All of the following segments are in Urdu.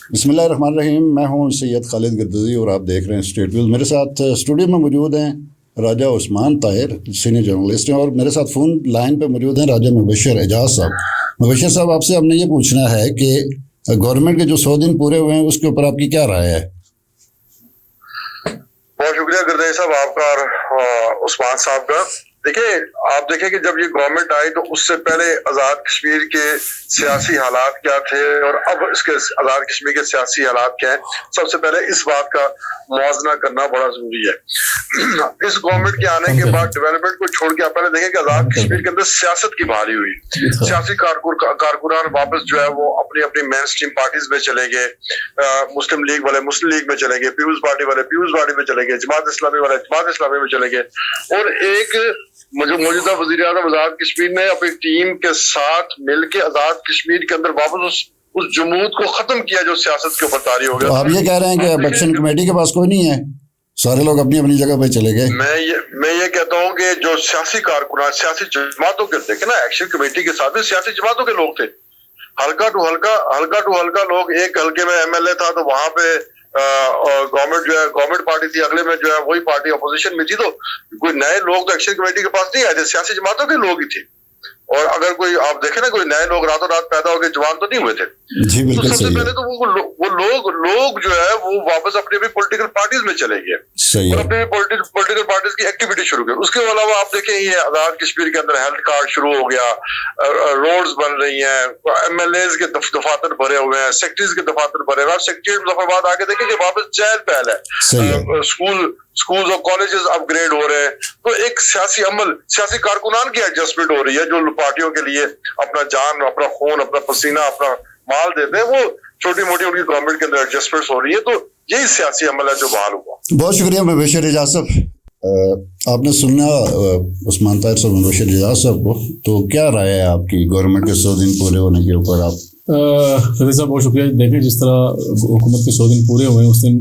بسم اللہ الرحمن الرحیم. میں ہوں سید خالد گدزی اور آپ دیکھ رہے ہیں اسٹیٹ ویوز. میرے ساتھ اسٹوڈیو میں موجود ہیں راجہ عثمان طاہر، سینئر جرنلسٹ ہیں، اور میرے ساتھ فون لائن پہ موجود ہیں راجہ مبشر اعجاز صاحب. مبشر صاحب، آپ سے ہم نے یہ پوچھنا ہے کہ گورنمنٹ کے جو 100 دن پورے ہوئے ہیں اس کے اوپر آپ کی کیا رائے ہے؟ بہت شکریہ گردئی صاحب آپ کا اور عثمان صاحب کا. دیکھیں، آپ دیکھیں کہ جب یہ گورنمنٹ آئی تو اس سے پہلے آزاد کشمیر کے سیاسی حالات کیا تھے اور اب اس کے آزاد کشمیر کے سیاسی حالات کیا ہیں. سب سے پہلے اس بات کا موازنہ کرنا بڑا ضروری ہے. اس گورنمنٹ کے آنے کے بعد ڈیولپمنٹ کو چھوڑ کے آپ پہلے دیکھیں کہ آزاد کشمیر کے اندر سیاست کی بحالی ہوئی. سیاسی کارکنان واپس جو ہے وہ اپنی اپنی مین اسٹریم پارٹیز میں چلے گئے. مسلم لیگ والے مسلم لیگ میں چلے گئے، پیپلز پارٹی والے پیپلز پارٹی میں چلے گئے، جماعت اسلامی والے جماعت اسلامی میں چلے گئے. اور ایک موجودہ وزیر اعظم آزاد کشمیر نے اپنی ٹیم کے ساتھ مل کے آزاد کشمیر کے اندر واپس اس جمود کو ختم کیا جو سیاست کے اوپر طاری ہو گیا. تو آپ یہ کہہ رہے ہیں کہ الیکشن کمیٹی کے پاس کوئی نہیں ہے، سارے لوگ اپنی اپنی جگہ پہ چلے گئے؟ میں یہ کہتا ہوں کہ جو سیاسی کارکنان سیاسی جماعتوں کے دیکھیں نا، ایکشن کمیٹی کے ساتھ بھی سیاسی جماعتوں کے لوگ تھے. ہلکا ٹو ہلکا لوگ، ایک ہلکے میں ایم ایل اے تھا تو وہاں پہ گورنمنٹ جو ہے گورنمنٹ پارٹی تھی، اگلے میں جو ہے وہی پارٹی اپوزیشن میں تھی. تو کوئی نئے لوگ تو ایکشن کمیٹی کے پاس نہیں آئے تھے، سیاسی جماعتوں کے لوگ ہی تھے. اور اگر کوئی آپ دیکھیں نا، کوئی نئے لوگ راتوں رات پیدا ہو کے جوان تو نہیں ہوئے تھے. تو سب سے پہلے تو وہ لوگ جو ہے وہ واپس اپنی اپنی پولیٹیکل پارٹیز میں چلے گئے اور اپنی پولیٹیکل پارٹیز کی ایکٹیویٹی شروع کی. اس کے علاوہ آپ دیکھیں یہ آزاد کشمیر کے اندر ہیلتھ کارڈ شروع ہو گیا، روڈز بن رہی ہیں، ایم ایل ایز کے دفاتر بھرے ہوئے ہیں، سیکٹریز کے دفاتر بھرے ہوئے ہیں. آپ سیکٹریٹ مظفر آباد آ کے دیکھیں کہ واپس چہل پہل ہے. اسکولز اور کالجز اپ گریڈ ہو رہے ہیں. تو ایک سیاسی عمل، سیاسی کارکنان کی ایڈجسٹمنٹ ہو رہی ہے جو پارٹیوں کے لیے اپنا جان، اپنا خون، اپنا پسینہ، اپنا مال دیتے ہیں. وہ چھوٹی موٹی ان کی گورنمنٹ کے اندر ایڈجسٹمنٹس ہو رہی ہے. تو یہی سیاسی عمل ہے جو بحال ہوا. بہت شکریہ مبشر اعجاز صاحب. آپ نے سنا عثمان طاہر صاحب، مبشر اعجاز صاحب کو، تو کیا رائے ہے آپ کی گورنمنٹ کے 100 دن پورے ہونے کے اوپر؟ آپ صاحب بہت شکریہ. دیکھیں جس طرح حکومت کے 100 دن پورے ہوئے ہیں، اس دن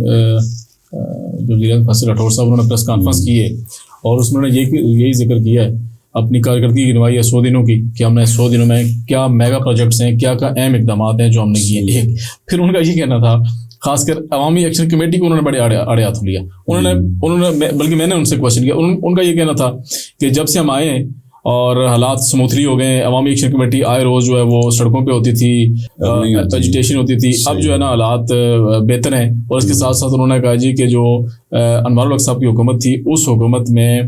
جو لیڈر فصل راٹھور صاحب انہوں نے پریس کانفرنس کی ہے اور اس میں انہوں نے یہی ذکر کیا ہے، اپنی کارکردگی گنوائی ہے 100 دنوں کی کہ ہم نے 100 دنوں میں کیا میگا پروجیکٹس ہیں، کیا اہم اقدامات ہیں جو ہم نے کیے. پھر ان کا یہ کہنا تھا، خاص کر عوامی ایکشن کمیٹی کو انہوں نے بڑے آڑے ہاتھ لیا. انہوں نے بلکہ میں نے ان سے کوشچن کیا، ان کا یہ کہنا تھا کہ جب سے ہم آئے ہیں اور حالات سموتھلی ہو گئے ہیں، عوامی ایکشن کمیٹی آئے روز جو ہے وہ سڑکوں پہ ہوتی تھی، ایجیٹیشن ہوتی تھی. اب جو ہے نا حالات بہتر ہیں. اور اس کے ساتھ ساتھ انہوں نے کہا جی کہ جو انوار الحق صاحب کی حکومت تھی، اس حکومت میں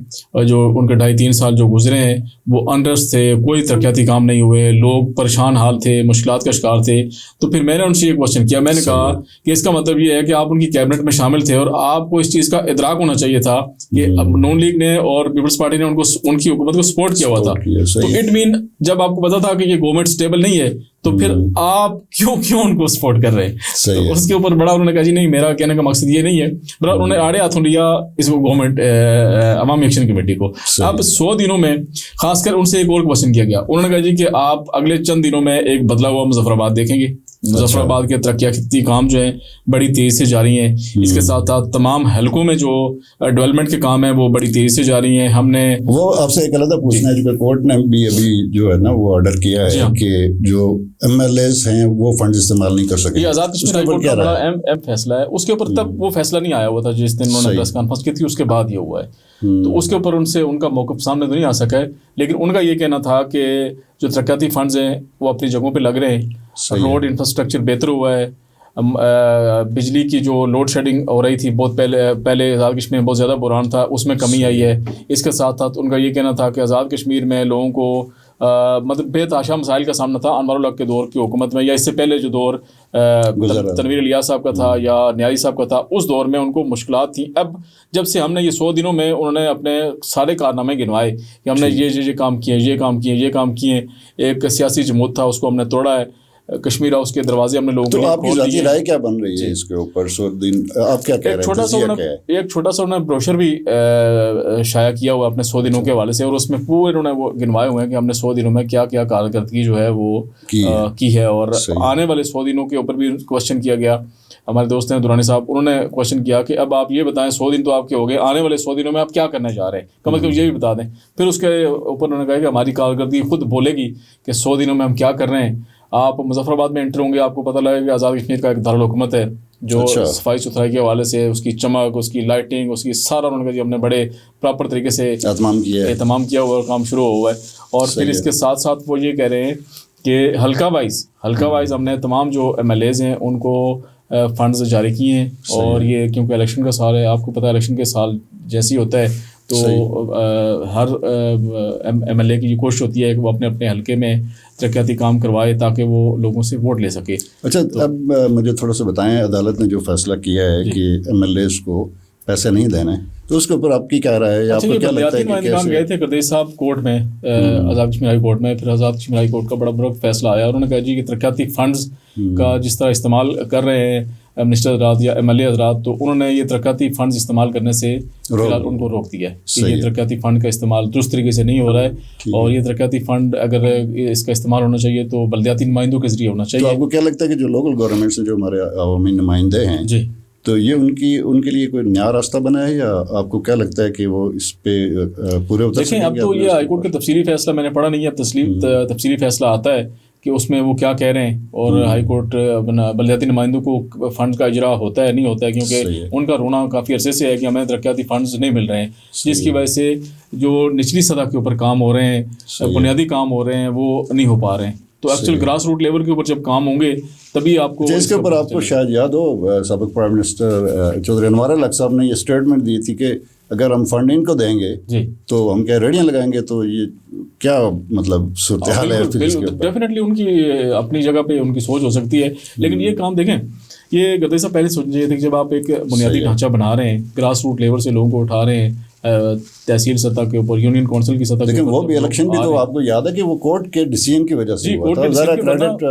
جو ان کے 2.5-3 سال جو گزرے ہیں وہ انرس تھے، کوئی ترقیاتی کام نہیں ہوئے، لوگ پریشان حال تھے، مشکلات کا شکار تھے. تو پھر میں نے ان سے یہ کوشچن کیا، میں نے کہا کہ اس کا مطلب یہ ہے کہ آپ ان کی کیبنٹ میں شامل تھے اور آپ کو اس چیز کا ادراک ہونا چاہیے تھا کہ نون لیگ نے اور پیپلز پارٹی نے ان کی حکومت کو سپورٹ کیا ہوا تھا. تو اٹ مین جب آپ کو پتا تھا کہ یہ گورنمنٹ سٹیبل نہیں ہے تو پھر آپ کیوں ان کو سپورٹ کر رہے ہیں؟ تو اس کے اوپر بڑا انہوں نے کہا جی نہیں، میرا کہنے کا مقصد یہ نہیں ہے. بڑا انہوں نے آڑے ہاتھوں لیا اس گورنمنٹ عوامی ایکشن کمیٹی کو. اب 100 دنوں میں خاص کر ان سے ایک اور کوشچن کیا گیا. انہوں نے کہا جی کہ آپ اگلے چند دنوں میں ایک بدلا ہوا مظفر آباد دیکھیں گے. مظفر آباد کے ترقیاتی کام جو ہیں بڑی تیزی سے جاری ہیں. اس کے ساتھ ساتھ تمام حلقوں میں جو ڈیولپمنٹ کے کام ہیں وہ بڑی تیزی سے جاری ہیں. ہم نے وہ آپ سے ایک علیحدہ پوچھنا ہے کہ کورٹ نے بھی ابھی جو ہے نا وہ آرڈر کیا ہے کہ جو ایم ایل ایز ہیں وہ فنڈ استعمال نہیں کر سکے. یہ آزاد کشمیر ہائی کورٹ کا بڑا اہم فیصلہ ہے. اس کے اوپر تب وہ فیصلہ نہیں آیا ہوا تھا جس دن انہوں نے پریس کانفرنس کی تھی، اس کے بعد یہ ہوا ہے. تو اس کے اوپر ان سے ان کا موقف سامنے تو نہیں آ سکا ہے. لیکن ان کا یہ کہنا تھا کہ جو ترقیاتی فنڈز ہیں وہ اپنی جگہوں پہ لگ رہے ہیں، روڈ انفراسٹرکچر بہتر ہوا ہے. بجلی کی جو لوڈ شیڈنگ ہو رہی تھی بہت پہلے آزاد کشمیر میں بہت زیادہ بحران تھا، اس میں کمی آئی ہے. اس کے ساتھ ساتھ ان کا یہ کہنا تھا کہ آزاد کشمیر میں لوگوں کو مطلب بے تحاشا مسائل کا سامنا تھا انوار الحق کے دور کی حکومت میں، یا اس سے پہلے جو دور تنویر الیاس صاحب کا تھا یا نیازی صاحب کا تھا، اس دور میں ان کو مشکلات تھیں. اب جب سے ہم نے یہ 100 دنوں میں انہوں نے اپنے سارے کارنامے گنوائے کہ ہم نے یہ کام کیے، یہ کام کیے. ایک سیاسی جمود تھا، اس کو ہم نے توڑا ہے. کشمیر ہاؤس کے دروازے ہم نے لوگوں کو. تو آپ کی ذاتی رائے کیا بن رہی ہے اس کے اوپر 100 دن؟ آپ کیا کہہ رہے ہیں؟ ایک چھوٹا سا انہوں نے بروشر بھی شائع کیا ہوا اپنے 100 دنوں کے حوالے سے، اور اس میں پورے انہوں نے وہ گنوائے ہوئے ہیں کہ ہم نے 100 دنوں میں کیا کیا کارکردگی جو ہے وہ کی ہے. اور آنے والے 100 دنوں کے اوپر بھی کوشچن کیا گیا. ہمارے دوست ہیں دورانی صاحب، انہوں نے کوشچن کیا کہ اب آپ یہ بتائیں 100 دن تو آپ کے ہو گئے، آنے والے 100 دنوں میں آپ کیا کرنا چاہ رہے ہیں، کم از کم یہ بھی بتا دیں. پھر اس کے اوپر انہوں نے کہا کہ ہماری کارکردگی خود بولے گی کہ 100 دنوں میں ہم کیا کر رہے ہیں. آپ مظفرآباد میں انٹر ہوں گے آپ کو پتہ لگے گا آزاد کشمیر کا ایک دارالحکومت ہے جو صفائی ستھرائی کے حوالے سے اس کی چمک اس کی لائٹنگ اس کی سارا انہوں نے ہم نے بڑے پراپر طریقے سے اہتمام کیا ہوا اور کام شروع ہوا ہے. اور پھر اس کے ساتھ ساتھ وہ یہ کہہ رہے ہیں کہ حلقہ وائز ہم نے تمام جو MLAs ہیں ان کو فنڈز جاری کیے ہیں. اور یہ کیونکہ الیکشن کا سال ہے آپ کو پتہ ہے الیکشن کے سال جیسی ہوتا ہے تو ہر MLA کی یہ کوشش ہوتی ہے کہ وہ اپنے اپنے حلقے میں ترقیاتی کام کروائے تاکہ وہ لوگوں سے ووٹ لے سکے. اچھا اب مجھے تھوڑا سا بتائیں عدالت نے جو فیصلہ کیا ہے کہ MLAs کو پیسے نہیں دینے تو اس کے اوپر آپ کی کیا رائے ہے؟ آپ کو کیا لگتا ہے کہ کیسے گئے تھے گردیش صاحب کورٹ میں آزاد کشمیر ہائی کورٹ میں, پھر آزاد کشمیر ہائی کورٹ کا بڑا فیصلہ آیا. انہوں نے کہا جی کہ ترقیاتی فنڈز کا جس طرح استعمال کر رہے ہیں منسٹر حضرات یا MLA حضرات تو انہوں نے یہ ترقیاتی فنڈز استعمال کرنے سے فی الحال ان کو روک دیا ہے کہ یہ ترقیاتی فنڈ کا استعمال درست طریقے سے نہیں ہو رہا ہے. اور یہ ترقیاتی فنڈ اگر اس کا استعمال ہونا چاہیے تو بلدیاتی نمائندوں کے ذریعے ہونا چاہیے. تو آپ کو کیا لگتا ہے کہ جو لوکل گورنمنٹ سے جو ہمارے عوامی نمائندے ہیں جی تو یہ ان کے لیے کوئی نیا راستہ بنا ہے یا آپ کو کیا لگتا ہے کہ وہ اس پہ پورے اتر دیکھیں؟ اب تو یہ ہائی کورٹ کا تفصیلی فیصلہ میں نے پڑھا نہیں ہے. اب تفصیلی فیصلہ آتا ہے کہ اس میں وہ کیا کہہ رہے ہیں اور ہائی کورٹ بلدیاتی نمائندوں کو فنڈ کا اجرا ہوتا ہے نہیں ہوتا ہے کیونکہ ان کا رونا کافی عرصے سے ہے کہ ہمیں ترقیاتی فنڈز نہیں مل رہے ہیں جس کی وجہ سے جو نچلی سطح کے اوپر کام ہو رہے ہیں بنیادی کام ہو رہے ہیں وہ نہیں ہو پا رہے ہیں. تو ایکچوئل گراس روٹ لیول کے اوپر جب کام ہوں گے تبھی آپ کو اس کے اوپر آپ کو شاید یاد ہو سابق پرائم منسٹر چودھری انوار الحق صاحب نے یہ اسٹیٹمنٹ دی تھی کہ اگر ہم فنڈ ان کو دیں گے تو ہم کیا ریڑیاں لگائیں گے. تو یہ کیا مطلب صورتحال ہے؟ ڈیفینیٹلی ان کی اپنی جگہ پہ ان کی سوچ ہو سکتی ہے لیکن یہ کام دیکھیں یہ گردیش صاحب پہلے سوچنا چاہیے تھے کہ جب آپ ایک بنیادی ڈھانچہ بنا رہے ہیں گراس روٹ لیول سے لوگوں کو اٹھا رہے ہیں تحصیل سطح کے اوپر یونین کونسل کی سطح لیکن وہ بھی الیکشن بھی تو آپ کو یاد ہے کہ وہ کورٹ کے ڈیسیژن کی وجہ سے ہوا تھا. ذرا کریڈٹ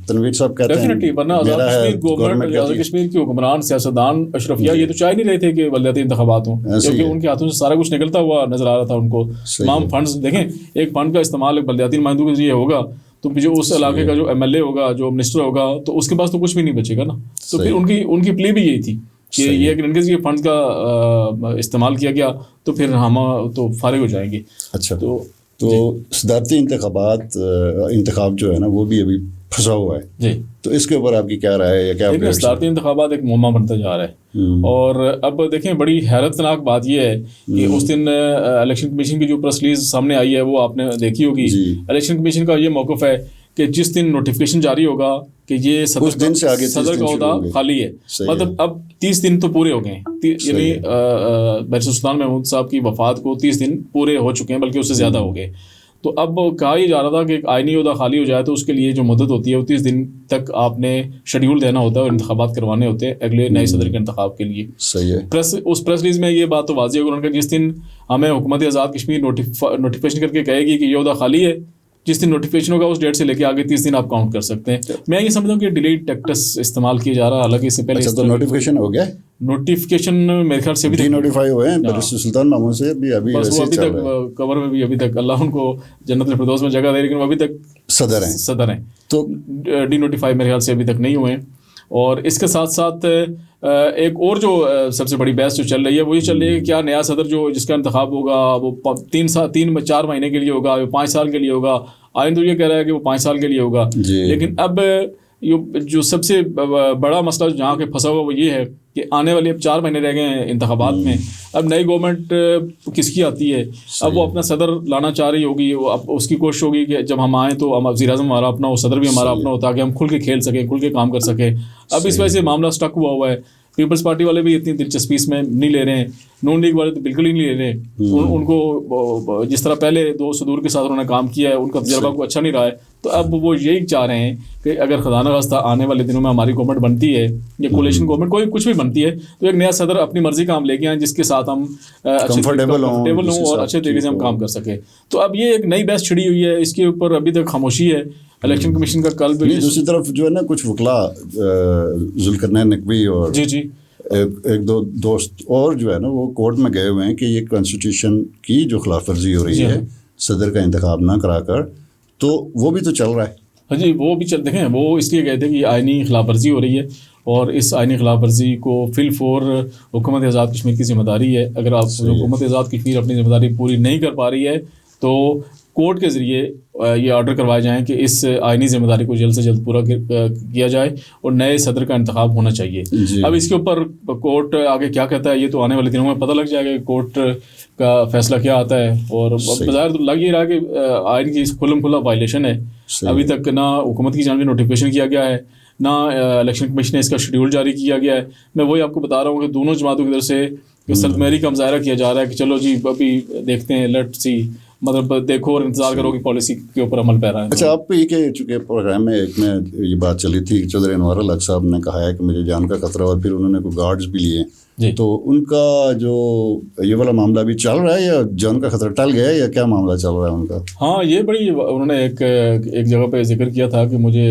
تنویر صاحب کہتے ہیں ورنہ آزاد کشمیر کے حکمران سیاستدان اشرفیہ یہ تو چاہ نہیں رہے تھے کہ بلدیاتی انتخابات ہوں کیونکہ ان کے ہاتھوں سے سارا کچھ نکلتا ہوا نظر آ رہا تھا ان کو. تمام فنڈز دیکھیں ایک فنڈ کا استعمال ایک بلدیاتی نمائندوں کے ذریعے ہوگا تو جو اس علاقے کا جو MLA ہوگا جو منسٹر ہوگا تو اس کے پاس تو کچھ بھی نہیں بچے گا نا. تو پھر ان کی پلے بھی یہی تھی کہ یہ اگر ان کے ذریعے فنڈ کا استعمال کیا گیا تو پھر ہم تو فارغ ہو جائیں گے. اچھا تو صدارتی انتخاب جو ہے نا وہ بھی ابھی پھنسا ہوا ہے جی. تو اس کے اوپر آپ کی کیا رائے ہے؟ کیا صدارتی انتخابات ایک معمہ بنتا جا رہا ہے اور اب دیکھیں بڑی حیرت ناک بات یہ ہے کہ اس دن الیکشن کمیشن کی جو پریس ریلیز سامنے آئی ہے وہ آپ نے دیکھی ہوگی. الیکشن کمیشن کا یہ موقف ہے کہ جس دن نوٹیفیکیشن جاری ہوگا کہ یہ صدر کا عہدہ خالی ہے مطلب اب 30 دن تو پورے ہو گئے ہیں یعنی بیرسٹر سلطان محمود صاحب کی وفات کو 30 دن پورے ہو چکے ہیں بلکہ اس سے زیادہ ہو گئے. تو اب کہا یہ جا رہا تھا کہ ایک آئینی عہدہ خالی ہو جائے تو اس کے لیے جو مدت ہوتی ہے وہ 30 دن تک آپ نے شیڈیول دینا ہوتا ہے اور انتخابات کروانے ہوتے ہیں اگلے نئے صدر کے انتخاب کے لیے. اس پریس ریلیز میں یہ بات تو واضح ہوگی کہ جس دن ہمیں حکومت آزاد کشمیر نوٹیفیکیشن کر کے کہے گی کہ یہ عہدہ خالی ہے جس دن نوٹیفیکیشن ہوگا اس ڈیٹ سے لے کے آگے 30 دن آپ کاؤنٹ کر سکتے ہیں. میں یہ سمجھتا ہوں کہ ڈیلیڈ ٹیکٹس استعمال کیا جا رہا ہے حالانکہ اس سے پہلے نوٹیفیکیشن ہو گیا نوٹیفیکیشن میرے خیال سے بھی نوٹیفائی ہوئے ہیں بیرسٹر سلطان محمود سے ابھی تک کور میں بھی ابھی تک اللہ ان کو جنت الفردوس میں جگہ دے لیکن وہ ابھی تک صدر ہیں تو ڈی نوٹیفائی میرے خیال سے ابھی تک نہیں ہوئے ہیں. اور اس کے ساتھ ساتھ ایک اور جو سب سے بڑی بحث جو چل رہی ہے وہ یہ چل رہی ہے کہ کیا نیا صدر جو جس کا انتخاب ہوگا وہ 4 مہینے کے لیے ہوگا 5 سال کے لیے ہوگا. آئین تو یہ کہہ رہا ہے کہ وہ 5 سال کے لیے ہوگا لیکن اب جو سب سے بڑا مسئلہ جہاں کے پھنسا ہوا وہ یہ ہے کہ آنے والے اب 4 مہینے رہ گئے ہیں انتخابات میں. اب نئی گورنمنٹ کس کی آتی ہے اب وہ اپنا صدر لانا چاہ رہی ہوگی اب اس کی کوشش ہوگی کہ جب ہم آئیں تو وزیر اعظم ہمارا اپنا ہو صدر بھی ہمارا اپنا ہو تاکہ ہم کھل کے کھیل سکیں کھل کے کام کر سکیں. اب اس وجہ سے معاملہ سٹک ہوا ہے. پیپلز پارٹی والے بھی اتنی دلچسپی اس میں نہیں لے رہے ہیں نون لیگ والے تو بالکل ہی نہیں لے رہے ہیں. ان کو جس طرح پہلے 2 صدور کے ساتھ انہوں نے کام کیا ہے ان کا تجربہ کو اچھا نہیں رہا ہے تو اب وہ یہی چاہ رہے ہیں کہ اگر خزانہ خواستہ آنے والے دنوں میں ہماری گورنمنٹ بنتی ہے یا کولیشن گورنمنٹ کوئی کچھ بھی بنتی ہے تو ایک نیا صدر اپنی مرضی کام لے کے آئیں جس کے ساتھ ہم کمفرٹیبل ہوں اور اچھے طریقے سے ہم کام کر سکیں. تو اب یہ ایک نئی بحث چھڑی ہوئی ہے اس کے اوپر ابھی تک خاموشی ہے. الیکشن کمیشن کا کل بھی دوسری طرف جو ہے نا کچھ وکلا ذوالقرنین نقوی اور جی ایک دو دوست اور جو ہے نا وہ کورٹ میں گئے ہوئے ہیں کہ یہ کانسٹیٹیوشن کی جو خلاف ورزی ہو رہی ہے صدر کا انتخاب نہ کرا کر تو وہ بھی تو چل رہا ہے. ہاں جی وہ بھی دیکھیں وہ اس لیے گئے تھے کہ یہ آئینی خلاف ورزی ہو رہی ہے اور اس آئینی خلاف ورزی کو فی الفور حکومت آزاد کشمیر کی ذمہ داری ہے. اگر آپ حکومت آزاد کشمیر اپنی ذمہ داری پوری نہیں کر پا رہی ہے تو کورٹ کے ذریعے یہ آرڈر کروائے جائیں کہ اس آئینی ذمہ داری کو جلد سے جلد پورا کیا جائے اور نئے صدر کا انتخاب ہونا چاہیے. اب اس کے اوپر کورٹ آگے کیا کہتا ہے یہ تو آنے والے دنوں میں پتہ لگ جائے گا کہ کورٹ کا فیصلہ کیا آتا ہے. اور بظاہر تو لگ یہ رہا کہ آئین کی کھلم کھلا وائلیشن ہے. ابھی تک نہ حکومت کی جانب سے نوٹیفیکیشن کیا گیا ہے نہ الیکشن کمیشن نے اس کا شیڈیول جاری کیا گیا ہے. میں وہی آپ کو بتا رہا ہوں کہ دونوں جماعتوں کی طرف سے سرد کا مظاہرہ کیا جا رہا ہے کہ چلو جی ابھی دیکھتے ہیں لیٹ سی, مطلب دیکھو اور انتظار کرو کہ پالیسی کے اوپر عمل پیرا ہے. اچھا, آپ یہ کہ چونکہ پروگرام میں ایک میں یہ بات چلی تھی کہ چودھری انوار الحق صاحب نے کہا ہے کہ مجھے جان کا خطرہ, اور پھر انہوں نے کوئی گارڈز بھی لیے جی, تو ان کا جو یہ والا معاملہ بھی چل رہا ہے یا جان کا خطرہ ٹل گیا ہے یا کیا معاملہ چل رہا ہے ان کا؟ ہاں یہ بڑی انہوں نے ایک جگہ پہ ذکر کیا تھا کہ مجھے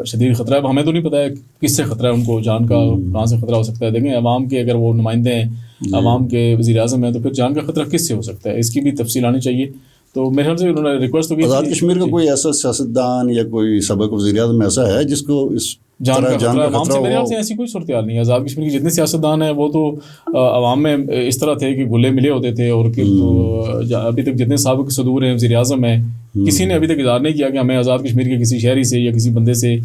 شدید خطرہ ہے. اب ہمیں تو نہیں پتا ہے کس سے خطرہ ہے ان کو, جان کا کہاں سے خطرہ ہو سکتا ہے. دیکھیں عوام کے اگر وہ نمائندے ہیں, عوام کے وزیر اعظم ہیں, تو پھر جان کا خطرہ کس سے ہو سکتا ہے, اس کی بھی تفصیل آنی چاہیے. تو میرے خیال سے انہوں نے ریکویسٹ تو کی. آزاد کشمیر کا کوئی ایسا سیاستدان یا کوئی سابق وزیر اعظم ایسا ہے جس کو اس جان کا خطرہ خطرہ سے میرے خیال سے ایسی کوئی صورتحال نہیں ہے. آزاد کشمیر کے جتنے سیاستدان ہیں وہ تو عوام میں اس طرح تھے کہ گلے ملے ہوتے تھے, اور ابھی تک جتنے سابق صدور ہیں وزیر اعظم ہیں کسی نے ابھی تک اظہار نہیں کیا کہ ہمیں آزاد کشمیر کے کسی شہری سے یا کسی بندے سے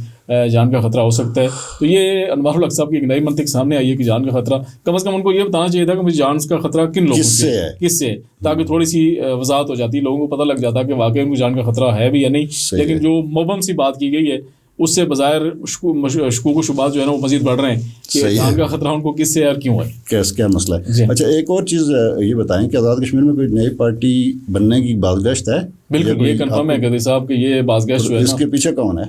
جان کا خطرہ ہو سکتا ہے. تو یہ انوار الحق صاحب کی ایک نئی منطق سامنے آئی ہے کہ جان کا خطرہ, کم از کم ان کو یہ بتانا چاہیے تھا کہ مجھے جان کا خطرہ کن لوگوں سے ہے, کس سے, تاکہ تھوڑی سی وضاحت ہو جاتی, لوگوں کو پتہ لگ جاتا کہ واقعی ان کو جان کا خطرہ ہے بھی یا نہیں. لیکن جو مبہم سی بات کی گئی ہے اس سے بظاہر شکوک و شبہات جو ہے نا وہ مزید بڑھ رہے ہیں کہ جان کا خطرہ ان کو کس سے اور کیوں ہے, کیا مسئلہ ہے. اچھا, ایک اور چیز یہ بتائیں کہ آزاد کشمیر میں کوئی نئی پارٹی بننے کی بازگشت ہے؟ بالکل یہ کنفرم ہے قاضی صاحب کہ یہ بازگشت جو ہے اس کے پیچھے کون ہے؟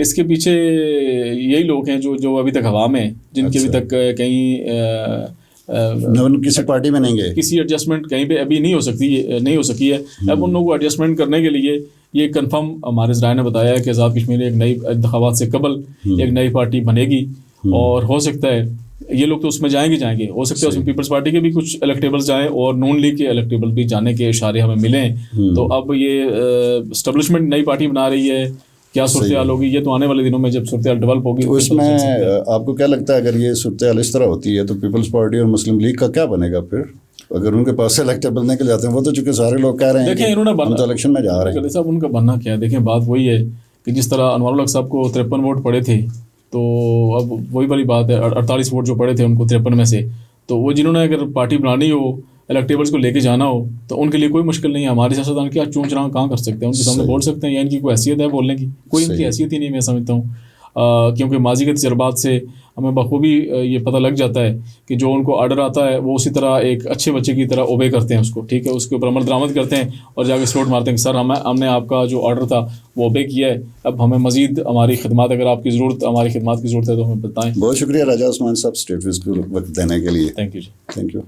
اس کے پیچھے یہی لوگ ہیں جو ابھی تک ہوا میں, جن کے ابھی تک کہیں کسی پارٹی میں نہیں گئے, کسی ایڈجسٹمنٹ کہیں پہ ابھی نہیں ہو سکی ہے. اب ان لوگوں کو ایڈجسٹمنٹ کرنے کے لیے یہ کنفرم ہمارے ذرائع نے بتایا ہے کہ آزاد کشمیر ایک نئی انتخابات سے قبل ایک نئی پارٹی بنے گی, اور ہو سکتا ہے یہ لوگ تو اس میں جائیں گے, ہو سکتا ہے اس میں پیپلز پارٹی کے بھی کچھ الیکٹیبلز جائیں اور نون لیگ کے الیکٹیبل بھی جانے کے اشارے ہمیں ملے ہیں. تو اب یہ اسٹیبلشمنٹ نئی پارٹی بنا رہی ہے, کیا صورتحال ہوگی یہ تو آنے والے دنوں میں جب صورتحال ڈیولپ ہوگی. اس میں آپ کو کیا لگتا ہے اگر یہ صورتحال اس طرح ہوتی ہے تو پیپلز پارٹی اور مسلم لیگ کا کیا بنے گا پھر, اگر ان کے پاس سے الیکٹیبل نکل جاتے ہیں؟ وہ تو چونکہ سارے لوگ کہہ رہے ہیں دیکھیں انہوں نے ہم تو الیکشن میں جا رہے ہیں. صاحب ان کا بننا کیا ہے, دیکھیں بات وہی ہے کہ جس طرح انوار الحق صاحب کو 53 ووٹ پڑے تھے, تو اب وہی والی بات ہے 48 ووٹ جو پڑے تھے ان کو 53 میں سے, تو وہ جنہوں نے اگر پارٹی بنانی ہو, الیکٹیبلس کو لے کے جانا ہو, تو ان کے لیے کوئی مشکل نہیں ہے. ہمارے سیاستدان کیا چونچ رہا کہاں کر سکتے ہیں, ان کے سامنے بول سکتے ہیں, یا ان کی کوئی حیثیت ہے بولنے کی؟ کوئی ان کی حیثیت ہی نہیں میں سمجھتا ہوں. کیونکہ ماضی کے تجربات سے ہمیں بخوبی یہ پتہ لگ جاتا ہے کہ جو ان کو آرڈر آتا ہے وہ اسی طرح ایک اچھے بچے کی طرح اوبے کرتے ہیں اس کو, ٹھیک ہے, اس کے اوپر عمل درآمد کرتے ہیں اور جا کے سلوٹ مارتے ہیں کہ سر ہم نے آپ کا جو آرڈر تھا وہ اوبے کیا ہے, اب ہمیں مزید ہماری خدمات, اگر آپ کی ضرورت ہماری خدمات کی ضرورت ہے تو ہمیں بتائیں. بہت شکریہ راجہ عثمان صاحب اسٹیٹ ویز کو وقت دینے کے لیے. Thank you. Thank you.